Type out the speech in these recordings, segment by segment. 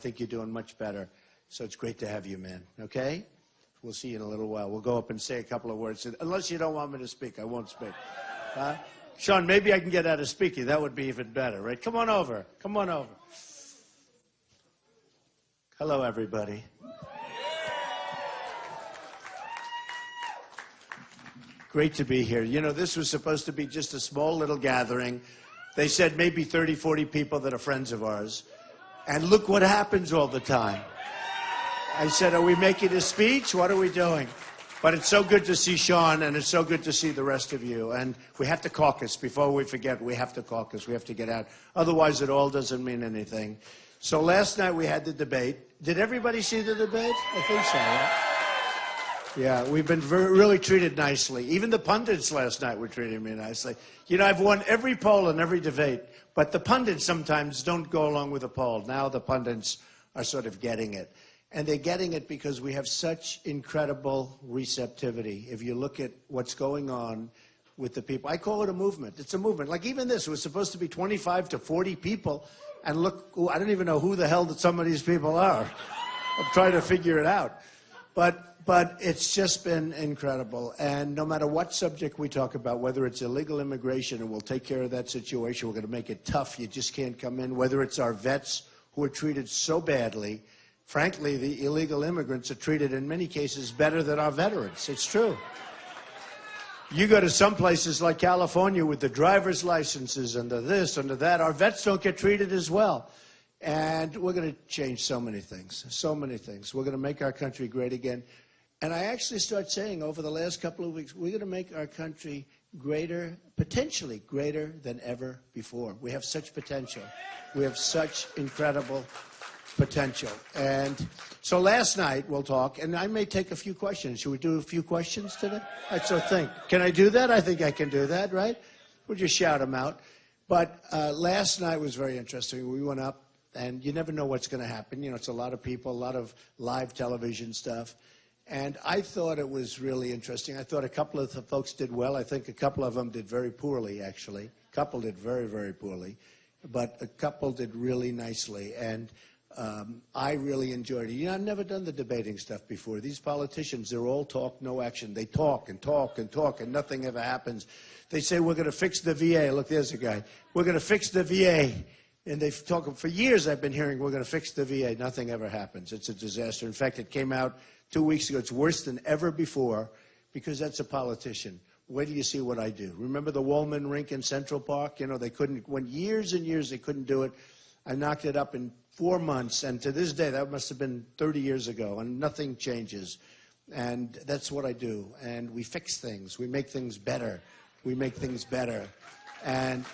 I think you're doing much better. So it's great to have you, man. Okay? We'll see you in a little while. We'll go up and say a couple of words. Unless you don't want me to speak, I won't speak. Sean, maybe I can get out of speaking. That would be even better, right? Come on over. Come on over. Hello, everybody. Great to be here. You know, this was supposed to be just a small little gathering. They said maybe 30, 40 people that are friends of ours. And look what happens all the time. I said, are we making a speech? What are we doing? But it's so good to see Sean, and it's so good to see the rest of you. And we have to caucus. Before we forget, we have to caucus. We have to get out. Otherwise, it all doesn't mean anything. So last night we had the debate. Did everybody see the debate? I think so, right? Yeah, we've been really treated nicely. Even the pundits last night were treating me nicely. You know, I've won every poll and every debate, but the pundits sometimes don't go along with the poll. Now the pundits are sort of getting it. And they're getting it because we have such incredible receptivity. If you look at what's going on with the people, I call it a movement. It's a movement. Like even this, it was supposed to be 25 to 40 people. And look, I don't even know who the hell that some of these people are. I'm trying to figure it out. But it's just been incredible. And no matter what subject we talk about, whether it's illegal immigration, and we'll take care of that situation, we're going to make it tough, you just can't come in, whether it's our vets who are treated so badly. Frankly, the illegal immigrants are treated in many cases better than our veterans. It's true. You go to some places like California with the driver's licenses under this, under that, our vets don't get treated as well. And we're going to change so many things, so many things. We're going to make our country great again. And I actually start saying over the last couple of weeks, we're going to make our country greater, potentially greater than ever before. We have such potential. We have such incredible potential. And so last night we'll talk, and I may take a few questions. Should we do a few questions today? So think. Can I do that? I think I can do that, right? We'll just shout them out. But last night was very interesting. We went up, and you never know what's going to happen. You know, it's a lot of people, a lot of live television stuff. And I thought it was really interesting. I thought a couple of the folks did well. I think a couple of them did very poorly, actually. A couple did very, very poorly. But a couple did really nicely. And I really enjoyed it. You know, I've never done the debating stuff before. These politicians, they're all talk, no action. They talk and talk and talk, and nothing ever happens. They say, we're going to fix the VA. Look, there's a guy. We're going to fix the VA. And they've talked, for years I've been hearing, we're going to fix the VA. Nothing ever happens. It's a disaster. In fact, it came out 2 weeks ago. It's worse than ever before because that's a politician. Wait till you see what I do. Remember the Woolman rink in Central Park? You know, they couldn't, went years and years, they couldn't do it. I knocked it up in 4 months, and to this day, that must have been 30 years ago, and nothing changes. And that's what I do. And we fix things. We make things better. We make things better. And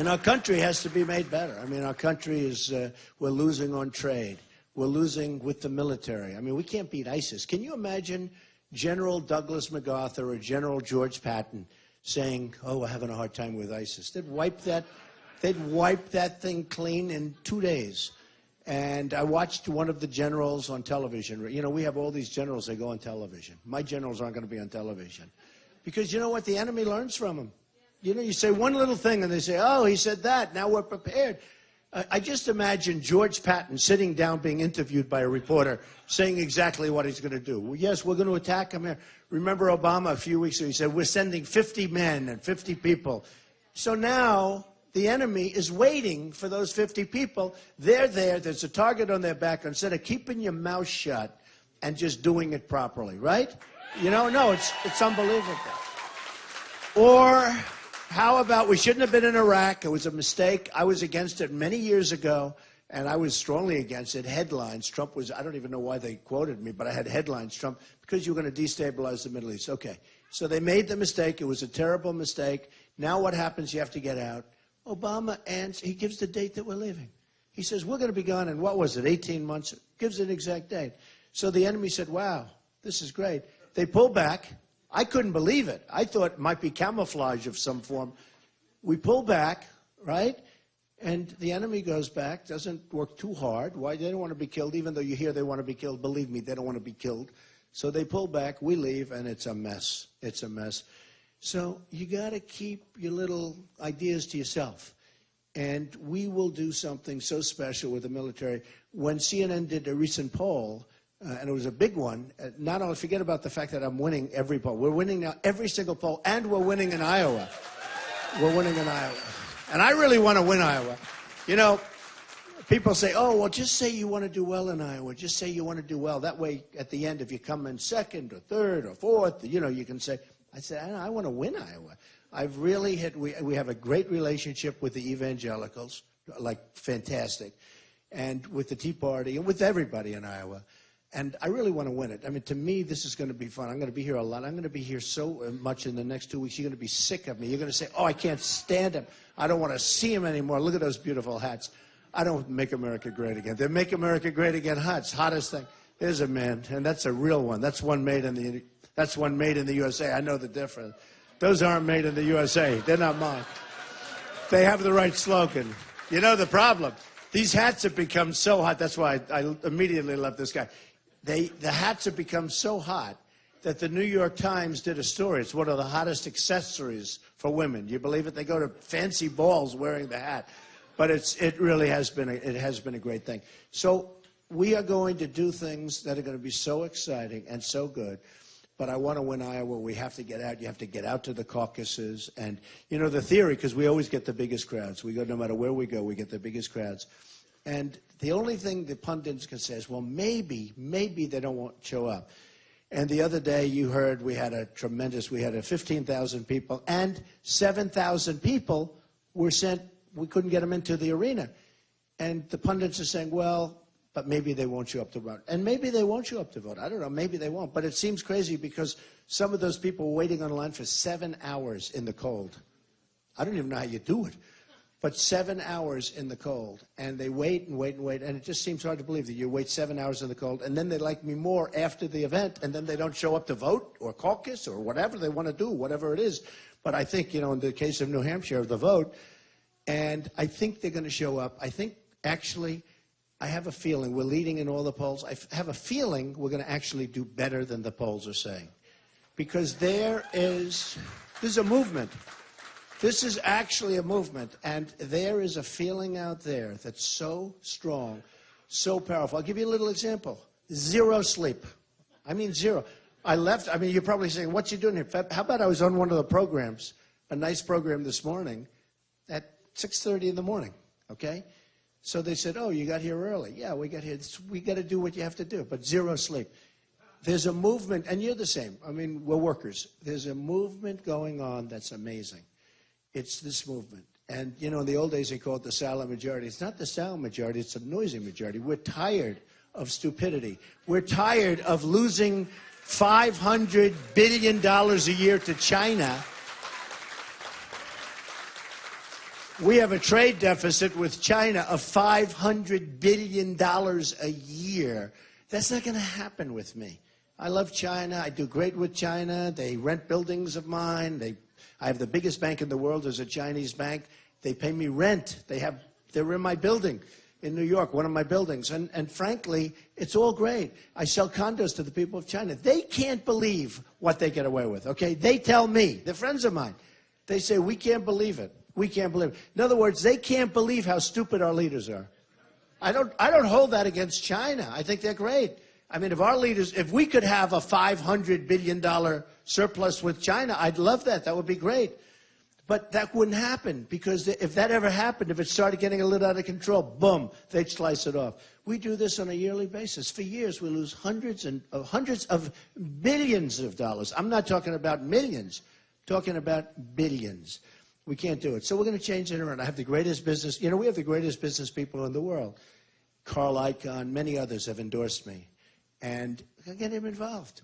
our country has to be made better. I mean, our country is, we're losing on trade. We're losing with the military. I mean, we can't beat ISIS. Can you imagine General Douglas MacArthur or General George Patton saying, oh, we're having a hard time with ISIS? They'd wipe that thing clean in 2 days. And I watched one of the generals on television. You know, we have all these generals, they go on television. My generals aren't going to be on television. Because you know what? The enemy learns from them. You know, you say one little thing and they say, oh, he said that, now we're prepared. I just imagine George Patton sitting down being interviewed by a reporter saying exactly what he's going to do. Well, yes, we're going to attack him here. Remember Obama a few weeks ago, he said, we're sending 50 men and 50 people. So now the enemy is waiting for those 50 people. They're there. There's a target on their back. Instead of keeping your mouth shut and just doing it properly, right? You know, no, it's unbelievable. Or how about we shouldn't have been in Iraq? It was a mistake. I was against it many years ago, and I was strongly against it. Headlines. Trump was, I don't even know why they quoted me, but I had headlines. Trump, because you were going to destabilize the Middle East. Okay. So they made the mistake. It was a terrible mistake. Now what happens? You have to get out. Obama, and he gives the date that we're leaving. He says, we're going to be gone in, what was it, 18 months? Gives an exact date. So the enemy said, wow, this is great. They pulled back. I couldn't believe it. I thought it might be camouflage of some form. We pull back, right? And the enemy goes back, doesn't work too hard. Why? They don't want to be killed, even though you hear they want to be killed. Believe me, they don't want to be killed. So they pull back, we leave, and it's a mess. It's a mess. So you got to keep your little ideas to yourself. And we will do something so special with the military. When CNN did a recent poll, and it was a big one, not only forget about the fact that I'm winning every poll. We're winning now every single poll, and we're winning in Iowa. We're winning in Iowa. And I really want to win Iowa. You know, people say, oh, well, just say you want to do well in Iowa. Just say you want to do well. That way, at the end, if you come in second or third or fourth, you know, you can say, I said, I want to win Iowa. I've really we have a great relationship with the evangelicals, like fantastic, and with the Tea Party and with everybody in Iowa. And I really want to win it. I mean, to me, this is going to be fun. I'm going to be here a lot. I'm going to be here so much in the next 2 weeks. You're going to be sick of me. You're going to say, oh, I can't stand him. I don't want to see him anymore. Look at those beautiful hats. I don't make America great again. They make America great again hats. Hottest thing. There's a man, and that's a real one. That's one made in the USA. I know the difference. Those aren't made in the USA. They're not mine. They have the right slogan. You know the problem? These hats have become so hot. That's why I immediately love this guy. The hats have become so hot that the New York Times did a story. It's one of the hottest accessories for women. You believe it? They go to fancy balls wearing the hat. But it really has been a great thing. So we are going to do things that are going to be so exciting and so good. But I want to win Iowa. We have to get out. You have to get out to the caucuses. And, you know, the theory, because we always get the biggest crowds. We go, no matter where we go, we get the biggest crowds. And the only thing the pundits can say is, well, maybe they don't want to show up. And the other day you heard we had 15,000 people, and 7,000 people were sent. We couldn't get them into the arena. And the pundits are saying, well, but maybe they won't show up to vote. And maybe they won't show up to vote. I don't know. Maybe they won't. But it seems crazy because some of those people were waiting on line for 7 hours in the cold. I don't even know how you do it. But 7 hours in the cold. And they wait and wait and wait. And it just seems hard to believe that you wait 7 hours in the cold. And then they like me more after the event. And then they don't show up to vote or caucus or whatever they want to do, whatever it is. But I think, you know, in the case of New Hampshire, the vote. And I think they're going to show up. I think, actually, I have a feeling we're leading in all the polls. I have a feeling we're going to actually do better than the polls are saying. Because there's a movement. This is actually a movement. And there is a feeling out there that's so strong, so powerful. I'll give you a little example. 0 sleep. I mean, 0. I left. I mean, you're probably saying, what's you doing here? How about I was on one of the programs, a nice program this morning, at 6:30 in the morning, okay? So they said, oh, you got here early. Yeah, we got here. We got to do what you have to do, but 0 sleep. There's a movement, and you're the same. I mean, we're workers. There's a movement going on that's amazing. It's this movement. And, you know, in the old days, they called it the silent majority. It's not the silent majority. It's the noisy majority. We're tired of stupidity. We're tired of losing $500 billion a year to China. We have a trade deficit with China of $500 billion a year. That's not going to happen with me. I love China. I do great with China. They rent buildings of mine. I have the biggest bank in the world as a Chinese bank. They pay me rent. They're in my building in New York, one of my buildings. And frankly, it's all great. I sell condos to the people of China. They can't believe what they get away with, okay? They tell me, they're friends of mine. They say, we can't believe it. We can't believe it. In other words, they can't believe how stupid our leaders are. I don't hold that against China. I think they're great. I mean, if we could have a $500 billion surplus with China, I'd love that. That would be great. But that wouldn't happen, because if that ever happened, if it started getting a little out of control, boom, they'd slice it off. We do this on a yearly basis. For years, we lose hundreds of billions of dollars. I'm not talking about millions, talking about billions. We can't do it. So we're going to change it around. I have the greatest business. You know, we have the greatest business people in the world. Carl Icahn, many others have endorsed me. And I get him involved.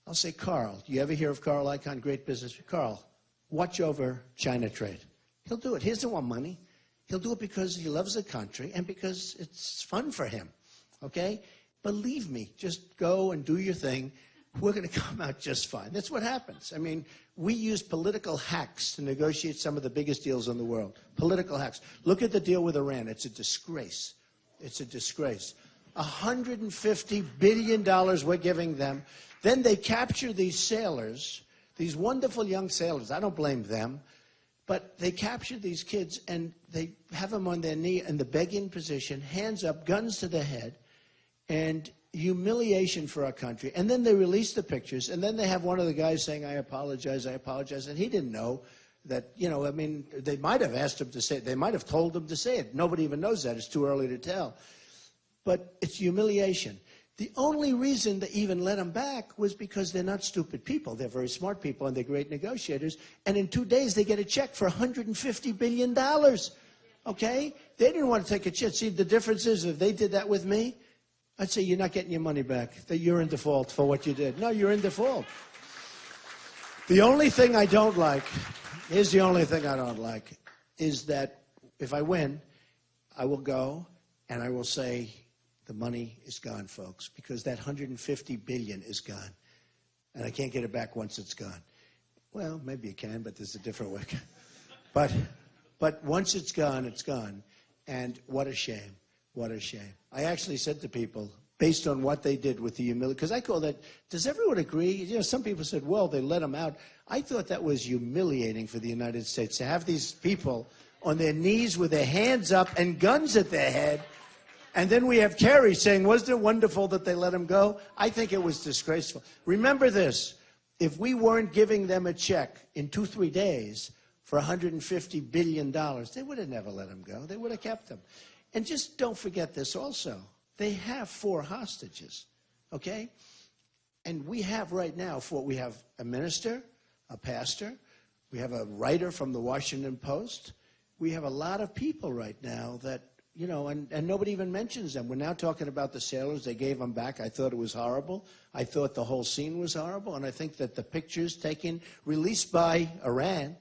I'll say, Carl, do you ever hear of Carl Icahn, great business? Carl, watch over China trade. He'll do it. He doesn't want money. He'll do it because he loves the country and because it's fun for him. Okay? Believe me, just go and do your thing. We're going to come out just fine. That's what happens. I mean, we use political hacks to negotiate some of the biggest deals in the world. Political hacks. Look at the deal with Iran. It's a disgrace. It's a disgrace. $150 billion we're giving them. Then they capture these sailors, these wonderful young sailors. I don't blame them. But they capture these kids and they have them on their knee in the begging position, hands up, guns to the head, and humiliation for our country. And then they release the pictures, and then they have one of the guys saying, I apologize, and he didn't know that, you know, I mean, they might have asked him to say it. They might have told him to say it. Nobody even knows that. It's too early to tell. But it's humiliation. The only reason they even let them back was because they're not stupid people. They're very smart people, and they're great negotiators. And in 2 days, they get a check for $150 billion. Okay? They didn't want to take a chance. See, the difference is if they did that with me, I'd say you're not getting your money back. That you're in default for what you did. No, you're in default. The only thing I don't like, here's the only thing I don't like, is that if I win, I will go and I will say, the money is gone, folks, because that $150 billion is gone. And I can't get it back once it's gone. Well, maybe you can, but there's a different way. But once it's gone, it's gone. And what a shame. What a shame. I actually said to people, based on what they did with the humiliation, because I call that, does everyone agree? You know, some people said, well, they let them out. I thought that was humiliating for the United States, to have these people on their knees with their hands up and guns at their head. And then we have Kerry saying, wasn't it wonderful that they let him go? I think it was disgraceful. Remember this, if we weren't giving them a check in 2-3 days for $150 billion, they would have never let him go. They would have kept him. And just don't forget this also. They have 4 hostages, okay? And we have right now we have a minister, a pastor, we have a writer from the Washington Post. We have a lot of people right now that, you know, and nobody even mentions them. We're now talking about the sailors. They gave them back. I thought it was horrible. I thought the whole scene was horrible. And I think that the pictures released by Iran,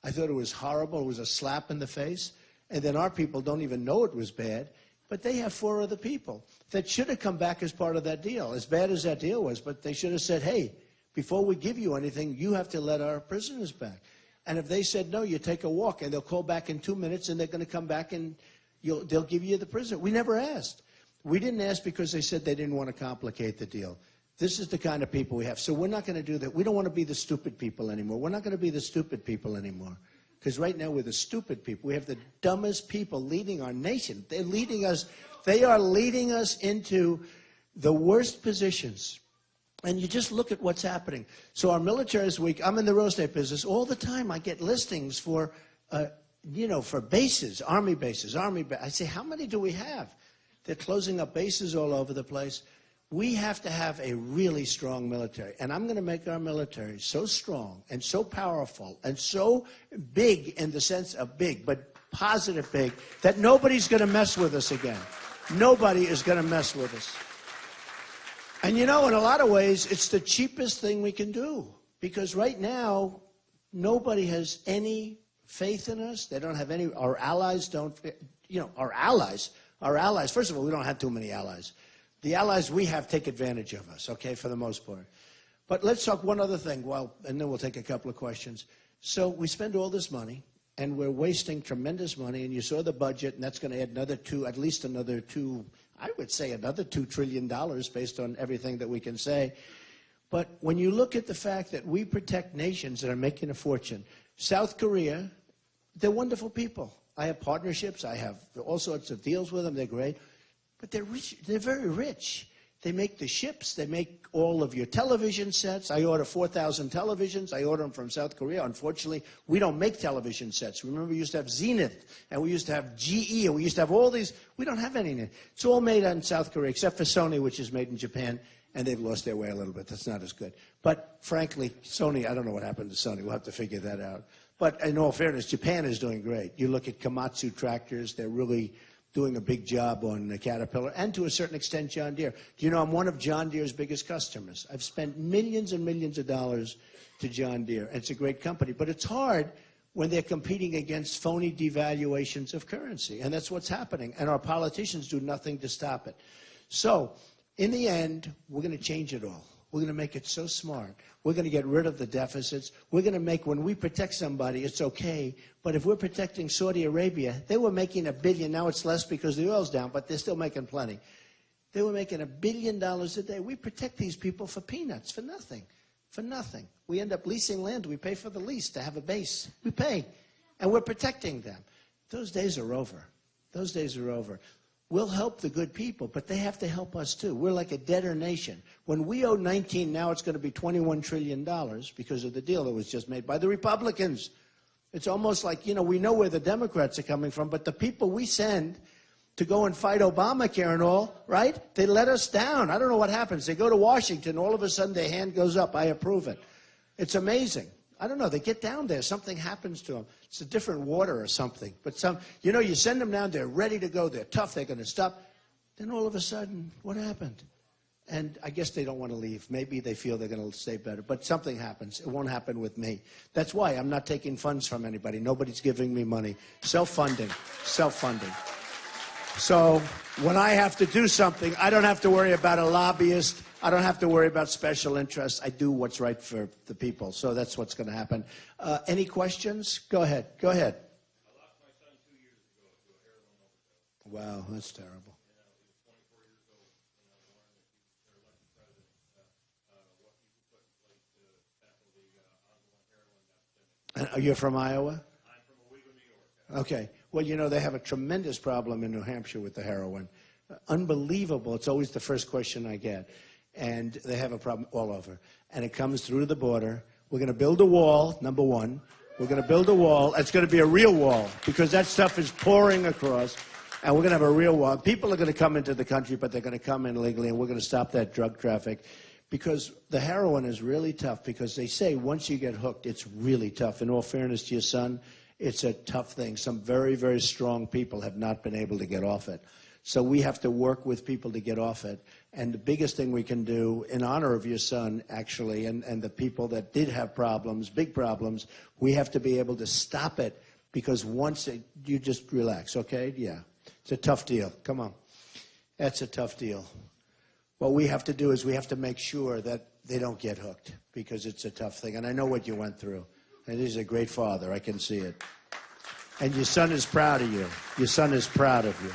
I thought it was horrible. It was a slap in the face. And then our people don't even know it was bad. But they have 4 other people that should have come back as part of that deal, as bad as that deal was. But they should have said, hey, before we give you anything, you have to let our prisoners back. And if they said, no, you take a walk, and they'll call back in 2 minutes, and they're going to come back and they'll give you the prisoner. We never asked. We didn't ask because they said they didn't want to complicate the deal. This is the kind of people we have. So we're not going to do that. We don't want to be the stupid people anymore. We're not going to be the stupid people anymore. Because right now we're the stupid people. We have the dumbest people leading our nation. They're leading us. They are leading us into the worst positions. And you just look at what's happening. So our military is weak. I'm in the real estate business. All the time I get listings for, you know, for bases, army bases, I say, how many do we have? They're closing up bases all over the place. We have to have a really strong military. And I'm going to make our military so strong and so powerful and so big in the sense of big, but positive big, that nobody's going to mess with us again. Nobody is going to mess with us. And you know, in a lot of ways, it's the cheapest thing we can do. Because right now, nobody has any faith in us. They don't have any, our allies don't, you know, our allies, first of all, we don't have too many allies. The allies we have take advantage of us, okay, for the most part. But let's talk one other thing, and then we'll take a couple of questions. So we spend all this money, and we're wasting tremendous money, and you saw the budget, and that's going to add at least another I would say another $2 trillion based on everything that we can say. But when you look at the fact that we protect nations that are making a fortune, South Korea, they're wonderful people. I have partnerships. I have all sorts of deals with them. They're great. But they're rich. They're very rich. They make the ships. They make all of your television sets. I order 4,000 televisions. I order them from South Korea. Unfortunately, we don't make television sets. Remember, we used to have Zenith, and we used to have GE, and we used to have all these. We don't have any. It's all made in South Korea, except for Sony, which is made in Japan, and they've lost their way a little bit. That's not as good. But frankly, Sony, I don't know what happened to Sony. We'll have to figure that out. But in all fairness, Japan is doing great. You look at Komatsu tractors. They're really doing a big job on the Caterpillar, and to a certain extent, John Deere. Do you know I'm one of John Deere's biggest customers? I've spent millions and millions of dollars to John Deere, and it's a great company. But it's hard when they're competing against phony devaluations of currency, and that's what's happening, and our politicians do nothing to stop it. So, in the end, we're going to change it all. We're going to make it so smart. We're going to get rid of the deficits. We're going to make, when we protect somebody, it's okay. But if we're protecting Saudi Arabia, they were making $1 billion. Now it's less because the oil's down, but they're still making plenty. They were making $1 billion a day. We protect these people for peanuts, for nothing. For nothing. We end up leasing land. We pay for the lease to have a base. We pay. And we're protecting them. Those days are over. Those days are over. We'll help the good people, but they have to help us too. We're like a debtor nation. When we owe 19, now it's going to be $21 trillion because of the deal that was just made by the Republicans. It's almost like, you know, we know where the Democrats are coming from, but the people we send to go and fight Obamacare and all, right? They let us down. I don't know what happens. They go to Washington, all of a sudden their hand goes up. I approve it. It's amazing. I don't know. They get down there. Something happens to them. It's a different water or something. But you know, you send them down, they're ready to go. They're tough. They're going to stop. Then all of a sudden, what happened? And I guess they don't want to leave. Maybe they feel they're going to stay better. But something happens. It won't happen with me. That's why I'm not taking funds from anybody. Nobody's giving me money. Self-funding. Self-funding. So when I have to do something, I don't have to worry about a lobbyist. I don't have to worry about special interests. I do what's right for the people. So that's what's going to happen. Any questions? Go ahead. Go ahead. I lost my son 2 years ago to a heroin overdose. Wow, that's terrible. You're from Iowa? I'm from Owego, New York. Okay. Well, you know, they have a tremendous problem in New Hampshire with the heroin. Unbelievable. It's always the first question I get. And they have a problem all over. And it comes through the border. We're going to build a wall, number one. We're going to build a wall. It's going to be a real wall because that stuff is pouring across. And we're going to have a real wall. People are going to come into the country, but they're going to come in legally, and we're going to stop that drug traffic. Because the heroin is really tough, because they say once you get hooked, it's really tough. In all fairness to your son, it's a tough thing. Some very, very strong people have not been able to get off it. So we have to work with people to get off it. And the biggest thing we can do in honor of your son, actually, and the people that did have problems, big problems, we have to be able to stop it, because once you just relax, okay? Yeah. It's a tough deal. Come on. That's a tough deal. What we have to do is we have to make sure that they don't get hooked, because it's a tough thing. And I know what you went through. And he's a great father. I can see it. And your son is proud of you. Your son is proud of you.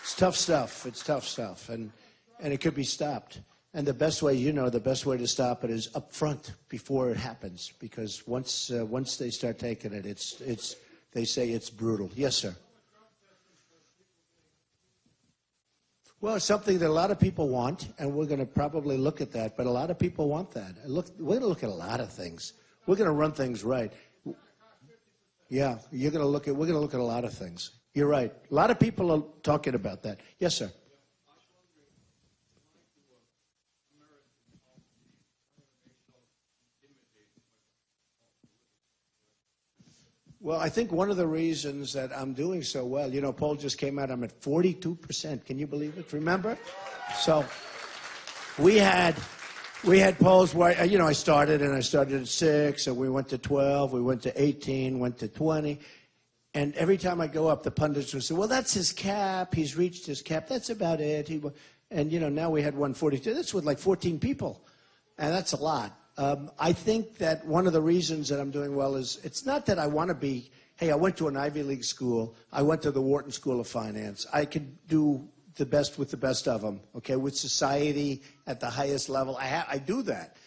It's tough stuff. It's tough stuff. And it could be stopped. And the best way, you know, the best way to stop it is up front before it happens. Because once they start taking it, they say it's brutal. Yes, sir. Well, it's something that a lot of people want, and we're going to probably look at that. But a lot of people want that. We're going to look at a lot of things. We're going to run things right. Yeah, we're going to look at a lot of things. You're right. A lot of people are talking about that. Yes, sir. Well, I think one of the reasons that I'm doing so well, you know, poll just came out, I'm at 42%. Can you believe it? Remember? So we had polls where, you know, I started at 6, and we went to 12, we went to 18, went to 20. And every time I go up, the pundits would say, well, that's his cap. He's reached his cap. That's about it. And, you know, now we had 142. That's with like 14 people. And that's a lot. I think that one of the reasons that I'm doing well is it's not that I want to be, hey, I went to an Ivy League school. I went to the Wharton School of Finance. I could do the best with the best of them, okay, with society at the highest level. I do that.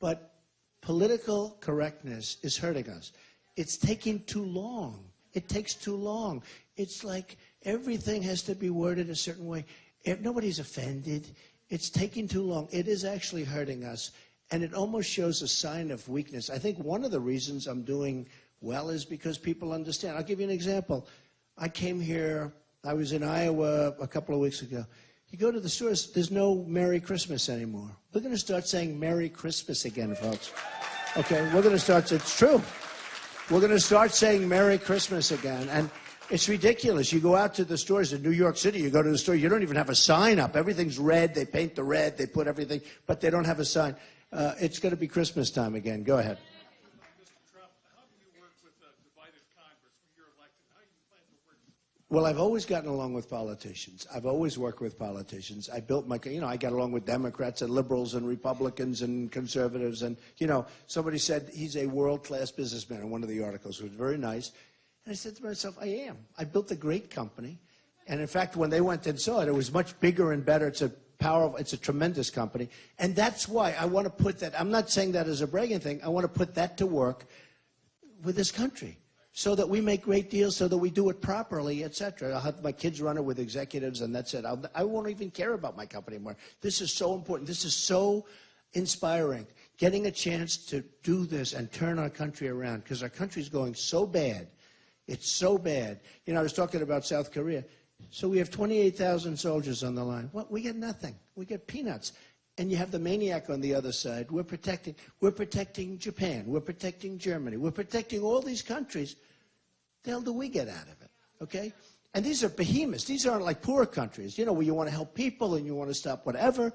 But political correctness is hurting us. It's taking too long. It takes too long. It's like everything has to be worded a certain way. If nobody's offended. It's taking too long. It is actually hurting us. And it almost shows a sign of weakness. I think one of the reasons I'm doing well is because people understand. I'll give you an example. I came here, I was in Iowa a couple of weeks ago. You go to the stores, there's no Merry Christmas anymore. We're going to start saying Merry Christmas again, folks. Okay, we're going to start, it's true. We're going to start saying Merry Christmas again. And it's ridiculous. You go out to the stores in New York City, you go to the store, you don't even have a sign up. Everything's red, they paint the red, they put everything, but they don't have a sign. It's going to be Christmas time again. Go ahead. Mr. Trump, how do you work with a divided Congress when you're elected? How do you plan to work? Well, I've always gotten along with politicians. I've always worked with politicians. I built my, you know, I got along with Democrats and liberals and Republicans and conservatives. And, you know, somebody said he's a world-class businessman in one of the articles. It was very nice. And I said to myself, I am. I built a great company. And, in fact, when they went and saw it, it was much bigger and better. It's a tremendous company. And that's why I want to put that, I'm not saying that as a bragging thing, I want to put that to work with this country so that we make great deals, so that we do it properly, etc. I'll have my kids run it with executives, and that's it. I won't even care about my company anymore. This is so important. This is so inspiring. Getting a chance to do this and turn our country around, because our country's going so bad. It's so bad. You know, I was talking about South Korea. So we have 28,000 soldiers on the line. What? We get nothing. We get peanuts. And you have the maniac on the other side. We're protecting Japan. We're protecting Germany. We're protecting all these countries. The hell do we get out of it? Okay? And these are behemoths. These aren't like poor countries, you know, where you want to help people and you want to stop whatever.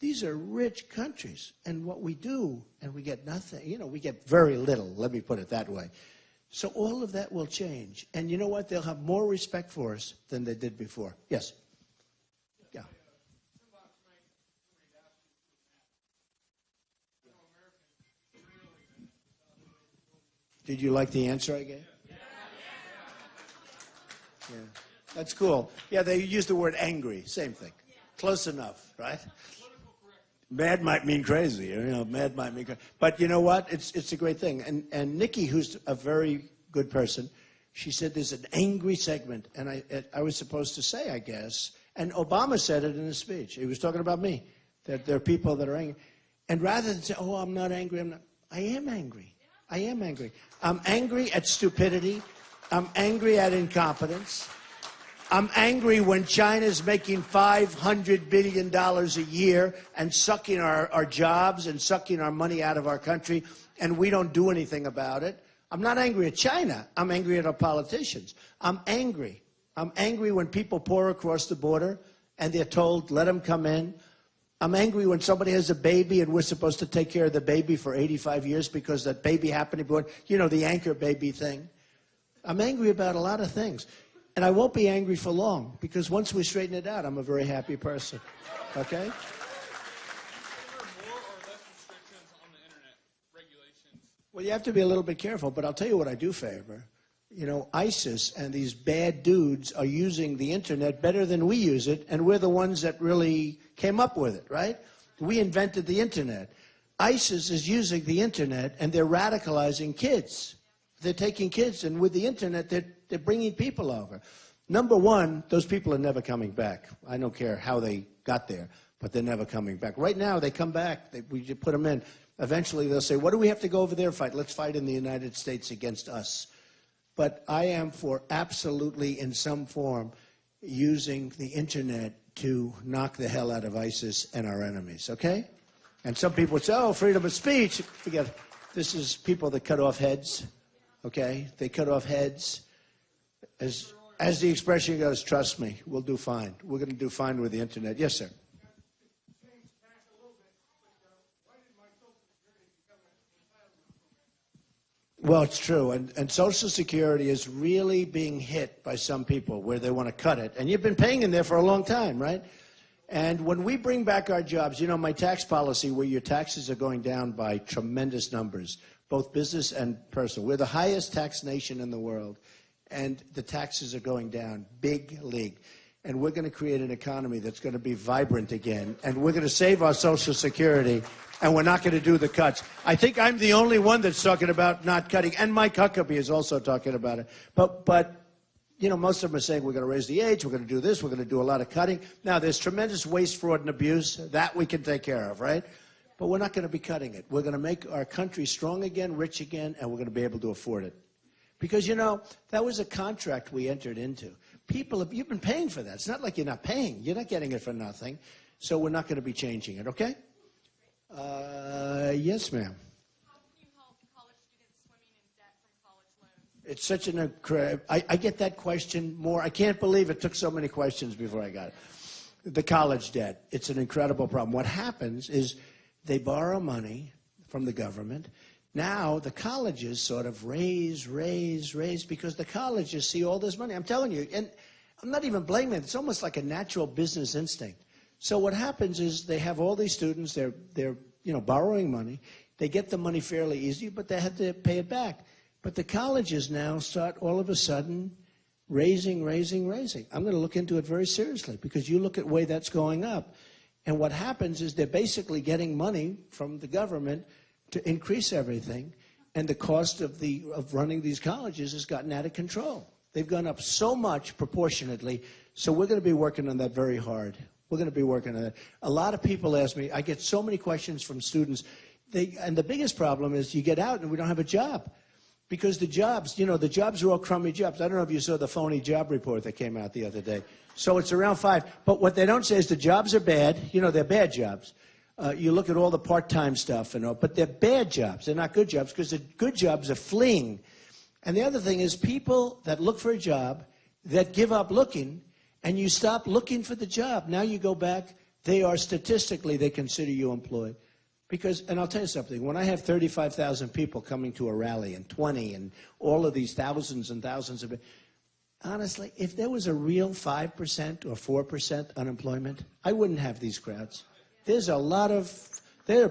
These are rich countries. And what we do, and we get nothing. You know, we get very little. Let me put it that way. So all of that will change. And you know what? They'll have more respect for us than they did before. Yes? Yeah. Did you like the answer I gave? Yeah. That's cool. Yeah, they use the word angry. Same thing. Close enough, right? Mad might mean crazy. You know, mad might mean crazy. But you know what? It's a great thing. And Nikki, who's a very good person, she said there's an angry segment. And I was supposed to say, I guess, and Obama said it in his speech. He was talking about me, that there are people that are angry. And rather than say, oh, I'm not angry, I am angry. I am angry. I'm angry at stupidity. I'm angry at incompetence. I'm angry when China's making $500 billion a year and sucking our jobs and sucking our money out of our country, and we don't do anything about it. I'm not angry at China. I'm angry at our politicians. I'm angry. I'm angry when people pour across the border and they're told, let them come in. I'm angry when somebody has a baby and we're supposed to take care of the baby for 85 years because that baby happened to be born, you know, the anchor baby thing. I'm angry about a lot of things. And I won't be angry for long, because once we straighten it out, I'm a very happy person. Okay? Are there more or less restrictions on the internet regulations? Well, you have to be a little bit careful, but I'll tell you what I do favor. You know, ISIS and these bad dudes are using the internet better than we use it, and we're the ones that really came up with it, right? We invented the internet. ISIS is using the internet, and they're radicalizing kids. They're taking kids, and with the internet, they're bringing people over. Number one, those people are never coming back. I don't care how they got there, but they're never coming back. Right now, they come back. We just put them in. Eventually, they'll say, what do we have to go over there and fight? Let's fight in the United States against us. But I am for absolutely, in some form, using the internet to knock the hell out of ISIS and our enemies, okay? And some people say, oh, freedom of speech. Forget it. This is people that cut off heads, okay? They cut off heads. As the expression goes, trust me, we'll do fine. We're going to do fine with the internet. Yes, sir. Well, it's true, and Social Security is really being hit by some people where they want to cut it. And you've been paying in there for a long time, right? And when we bring back our jobs, you know, my tax policy where your taxes are going down by tremendous numbers, both business and personal. We're the highest tax nation in the world, and the taxes are going down, big league. And we're going to create an economy that's going to be vibrant again, and we're going to save our Social Security, and we're not going to do the cuts. I think I'm the only one that's talking about not cutting, and Mike Huckabee is also talking about it. But you know, most of them are saying we're going to raise the age, we're going to do this, we're going to do a lot of cutting. Now, there's tremendous waste, fraud, and abuse. That we can take care of, right? But we're not going to be cutting it. We're going to make our country strong again, rich again, and we're going to be able to afford it. Because, you know, that was a contract we entered into. People, you've been paying for that. It's not like you're not paying. You're not getting it for nothing. So we're not going to be changing it, okay? Yes, ma'am. How can you help college students swimming in debt from college loans? It's such an incredible... I get that question more. I can't believe it took so many questions before I got it. The college debt. It's an incredible problem. What happens is they borrow money from the government. Now the colleges sort of raise because the colleges see all this money. I'm telling you, and I'm not even blaming it. It's almost like a natural business instinct. So what happens is they have all these students. They're borrowing money. They get the money fairly easy, but they have to pay it back. But the colleges now start all of a sudden raising. I'm going to look into it very seriously, because you look at the way that's going up. And what happens is they're basically getting money from the government to increase everything. and the cost of running these colleges has gotten out of control. They've gone up so much proportionately, so we're going to be working on that very hard. We're going to be working on that. A lot of people ask me, I get so many questions from students, and the biggest problem is you get out and we don't have a job. Because the jobs, the jobs are all crummy jobs. I don't know if you saw the phony job report that came out the other day. So it's around 5. But what they don't say is the jobs are bad. They're bad jobs. You look at all the part-time stuff, but they're bad jobs. They're not good jobs because the good jobs are fleeing. And the other thing is people that look for a job, that give up looking, and you stop looking for the job. Now you go back, statistically, they consider you employed. Because, and I'll tell you something, when I have 35,000 people coming to a rally and 20 and all of these thousands and thousands of, honestly, if there was a real 5% or 4% unemployment, I wouldn't have these crowds. There's a lot of,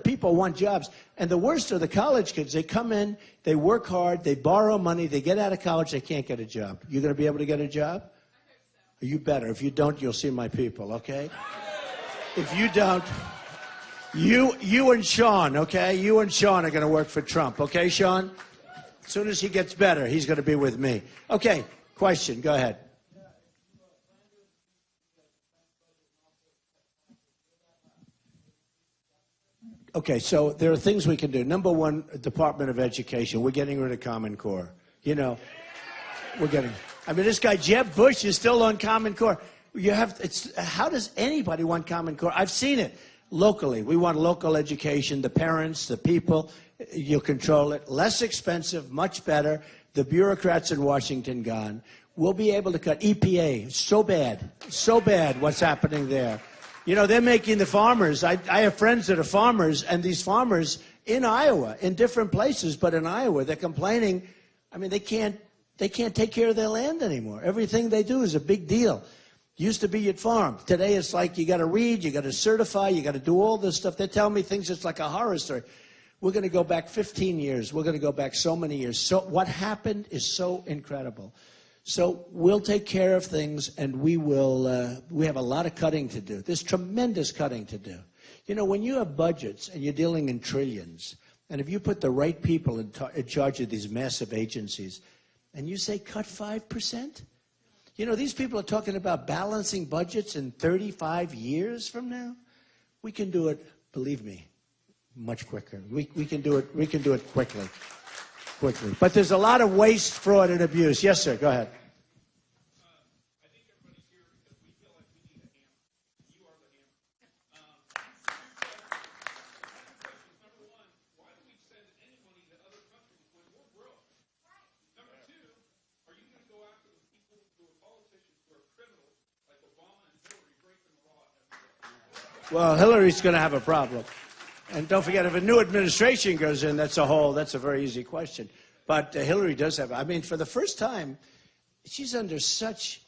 people want jobs. And the worst are the college kids. They come in, they work hard, they borrow money, they get out of college, they can't get a job. You going to be able to get a job? You better. If you don't, you'll see my people, okay? If you don't, you and Sean, okay? You and Sean are going to work for Trump, okay, Sean? As soon as he gets better, he's going to be with me. Okay, question, go ahead. Okay, so there are things we can do. Number one, Department of Education. We're getting rid of Common Core. This guy, Jeb Bush, is still on Common Core. How does anybody want Common Core? I've seen it locally. We want local education, the parents, the people. You'll control it. Less expensive, much better. The bureaucrats in Washington gone. We'll be able to cut EPA. So bad what's happening there. They're making the farmers. I have friends that are farmers, and these farmers in Iowa, in different places, but in Iowa, they're complaining. They can't take care of their land anymore. Everything they do is a big deal. Used to be you'd farm. Today it's like you got to read, you got to certify, you got to do all this stuff. They're telling me things that's like a horror story. We're going to go back 15 years. We're going to go back so many years. So what happened is so incredible. So we'll take care of things, and we have a lot of cutting to do. There's tremendous cutting to do. When you have budgets and you're dealing in trillions, and if you put the right people in charge of these massive agencies, and you say cut 5%, these people are talking about balancing budgets in 35 years from now. We can do it, believe me, much quicker. We can do it. We can do it quickly. But there's a lot of waste, fraud, and abuse. Yes, sir. Go ahead. I think everybody's here because we feel like we need a hammer. You are the hammer. Number one, why do we send any money to other countries when we're broke? Number two, are you going to go after the people who are politicians who are criminals like Obama and Hillary breaking the law every day? Well, Hillary's going to have a problem. And don't forget, if a new administration goes in, that's a very easy question. But Hillary does have, for the first time, she's under such,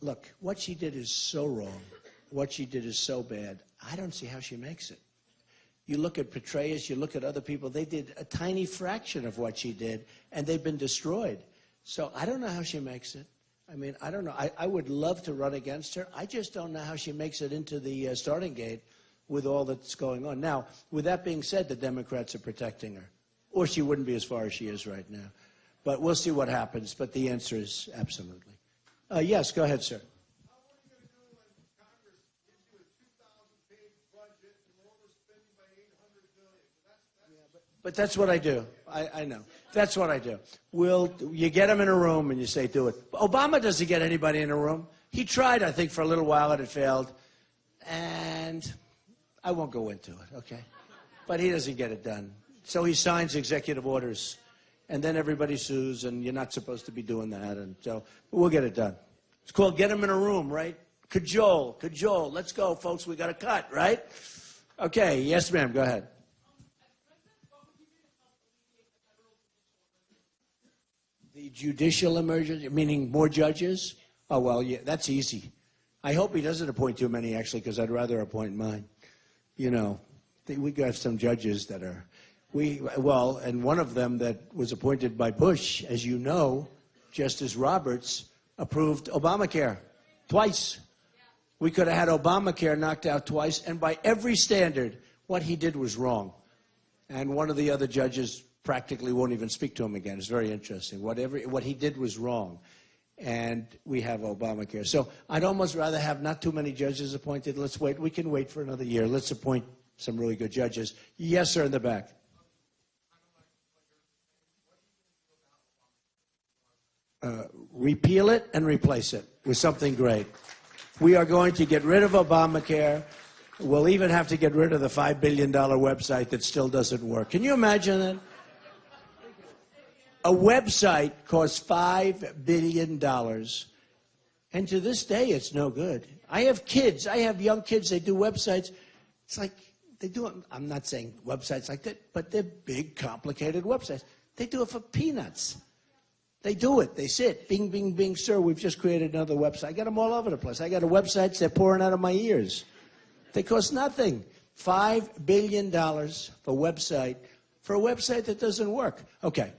look, what she did is so wrong. What she did is so bad. I don't see how she makes it. You look at Petraeus, you look at other people, they did a tiny fraction of what she did, and they've been destroyed. So I don't know how she makes it. I don't know. I would love to run against her. I just don't know how she makes it into the starting gate with all that's going on. Now, with that being said, the Democrats are protecting her, or she wouldn't be as far as she is right now. But we'll see what happens, but the answer is absolutely. Yes, go ahead, sir. How are you going to do when Congress gives you a 2,000-page budget and we're overspending by $800 billion? But that's what I do. I know. That's what I do. You get them in a room and you say, do it. Obama doesn't get anybody in a room. He tried, I think, for a little while and it failed. And I won't go into it, okay? But he doesn't get it done. So he signs executive orders, and then everybody sues, and you're not supposed to be doing that. And so we'll get it done. It's called get them in a room, right? Cajole. Let's go, folks. We got to cut, right? Okay. Yes, ma'am. Go ahead. The judicial emergency, meaning more judges? Oh, well, yeah, that's easy. I hope he doesn't appoint too many, actually, because I'd rather appoint mine. We got some judges that are, and one of them that was appointed by Bush, as you know, Justice Roberts, approved Obamacare twice. We could have had Obamacare knocked out twice, and by every standard, what he did was wrong. And one of the other judges practically won't even speak to him again. It's very interesting. What he did was wrong. And we have Obamacare. So I'd almost rather have not too many judges appointed. Let's wait. We can wait for another year. Let's appoint some really good judges. Yes, sir, in the back. Repeal it and replace it with something great. We are going to get rid of Obamacare. We'll even have to get rid of the $5 billion website that still doesn't work. Can you imagine that? A website costs $5 billion, and to this day, it's no good. I have kids. I have young kids. They do websites. It's like they do it. I'm not saying websites like that, but they're big, complicated websites. They do it for peanuts. They do it. They sit. Bing, bing, bing, sir, we've just created another website. I got them all over the place. I got websites, they're pouring out of my ears. They cost nothing. $5 billion for a website that doesn't work. Okay.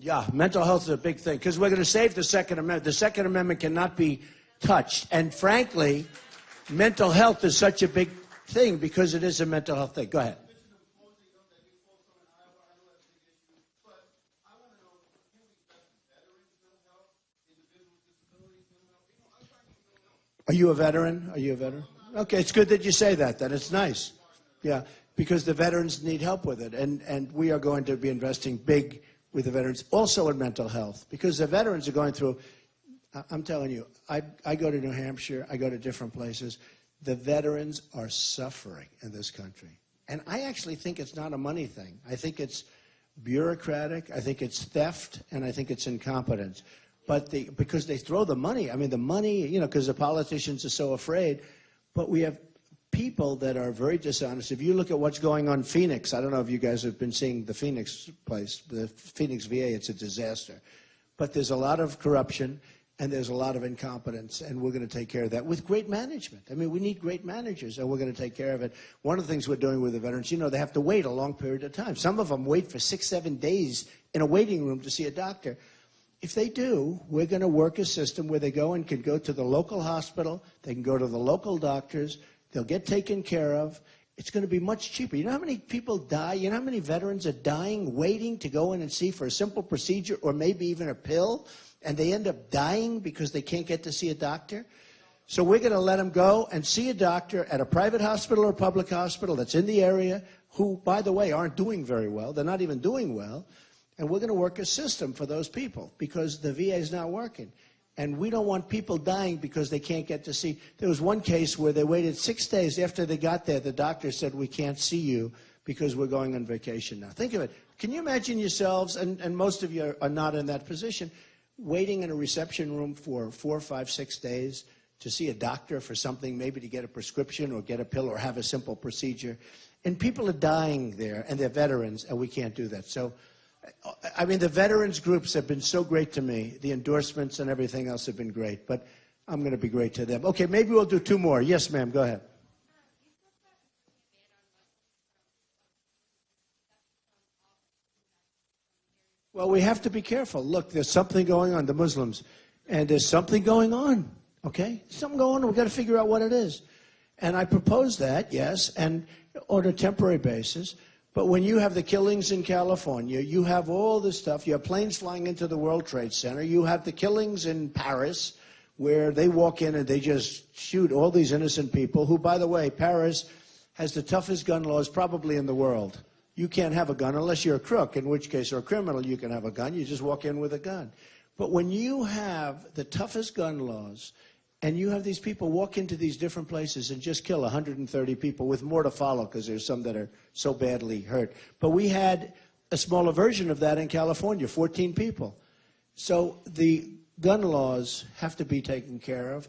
Yeah, mental health is a big thing because we're going to save the Second Amendment. The Second Amendment cannot be touched. And frankly, mental health is such a big thing because it is a mental health thing. Go ahead. Are you a veteran? Are you a veteran? Okay, it's good that you say that. Then it's nice. Yeah, because the veterans need help with it. And we are going to be investing big with the veterans, also in mental health, because the veterans are going through, I'm telling you, I go to New Hampshire, I go to different places. The veterans are suffering in this country. And I actually think it's not a money thing. I think it's bureaucratic, I think it's theft, and I think it's incompetence. But because they throw the money, I mean, the money, you know, because the politicians are so afraid, but we have people that are very dishonest. If you look at what's going on in Phoenix, I don't know if you guys have been seeing the Phoenix place, the Phoenix VA, it's a disaster. But there's a lot of corruption and there's a lot of incompetence, and we're going to take care of that with great management. I mean, we need great managers, and we're going to take care of it. One of the things we're doing with the veterans, you know, they have to wait a long period of time. Some of them wait for 6, 7 days in a waiting room to see a doctor. If they do, we're going to work a system where they go and can go to the local hospital, they can go to the local doctors, they'll get taken care of. It's going to be much cheaper. You know how many people die? You know how many veterans are dying, waiting to go in and see for a simple procedure or maybe even a pill, and they end up dying because they can't get to see a doctor? So we're going to let them go and see a doctor at a private hospital or public hospital that's in the area who, by the way, aren't doing very well. They're not even doing well. And we're going to work a system for those people because the VA is not working. And we don't want people dying because they can't get to see. There was one case where they waited 6 days after they got there. The doctor said, we can't see you because we're going on vacation now. Think of it. Can you imagine yourselves, and most of you are not in that position, waiting in a reception room for 4, 5, 6 days to see a doctor for something, maybe to get a prescription or get a pill or have a simple procedure. And people are dying there, and they're veterans, and we can't do that. So, I mean, the veterans groups have been so great to me. The endorsements and everything else have been great, but I'm going to be great to them. Okay, maybe we'll do 2 more. Yes, ma'am, go ahead. Well, we have to be careful. Look, there's something going on, the Muslims, and there's something going on, okay? Something going on. We've got to figure out what it is. And I propose that, yes, and on a temporary basis. But when you have the killings in California, you have all this stuff. You have planes flying into the World Trade Center. You have the killings in Paris where they walk in and they just shoot all these innocent people who, by the way, Paris has the toughest gun laws probably in the world. You can't have a gun unless you're a crook, in which case, or a criminal, you can have a gun. You just walk in with a gun. But when you have the toughest gun laws, and you have these people walk into these different places and just kill 130 people with more to follow because there's some that are so badly hurt. But we had a smaller version of that in California, 14 people. So the gun laws have to be taken care of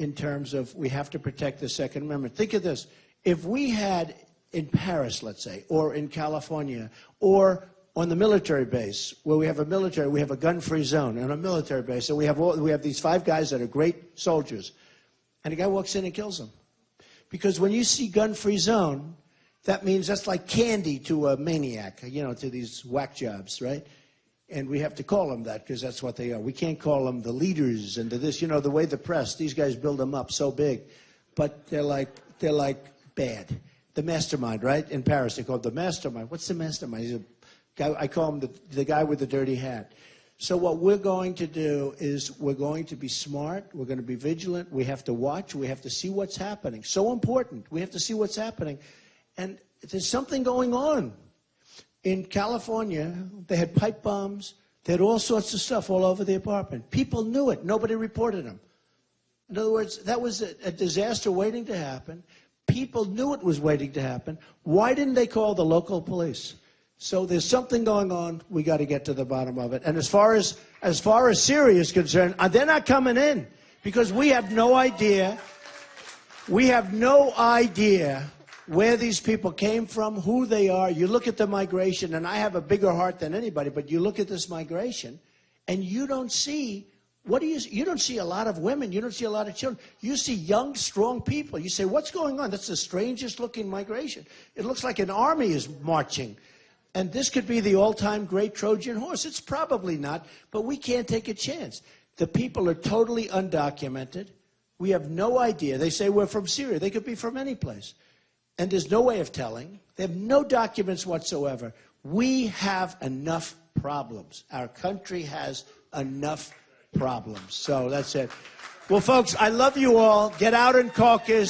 in terms of we have to protect the Second Amendment. Think of this. If we had in Paris, let's say, or in California, or on the military base, where we have a gun-free zone and a military base, and we have these 5 guys that are great soldiers, and a guy walks in and kills them. Because when you see gun-free zone, that means that's like candy to a maniac, you know, to these whack jobs, right? And we have to call them that because that's what they are. We can't call them the leaders and the this, you know, the way the press, these guys build them up so big, but they're like bad. the mastermind, right? In Paris, they call it the mastermind. What's the mastermind? He's a guy, I call him the guy with the dirty hat. So what we're going to do is we're going to be smart. We're going to be vigilant. We have to watch. We have to see what's happening. So important. We have to see what's happening. And there's something going on. In California, they had pipe bombs. They had all sorts of stuff all over the apartment. People knew it. Nobody reported them. In other words, that was a disaster waiting to happen. People knew it was waiting to happen. Why didn't they call the local police? So there's something going on. We got to get to the bottom of it. And as far as Syria is concerned, they're not coming in because we have no idea. We have no idea where these people came from, who they are. You look at the migration, and I have a bigger heart than anybody, but you look at this migration, and you don't see, you don't see a lot of women. You don't see a lot of children. You see young, strong people. You say, what's going on? That's the strangest looking migration. It looks like an army is marching. And this could be the all-time great Trojan horse. It's probably not, but we can't take a chance. The people are totally undocumented. We have no idea. They say we're from Syria. They could be from any place. And there's no way of telling. They have no documents whatsoever. We have enough problems. Our country has enough problems. So that's it. Well, folks, I love you all. Get out and caucus.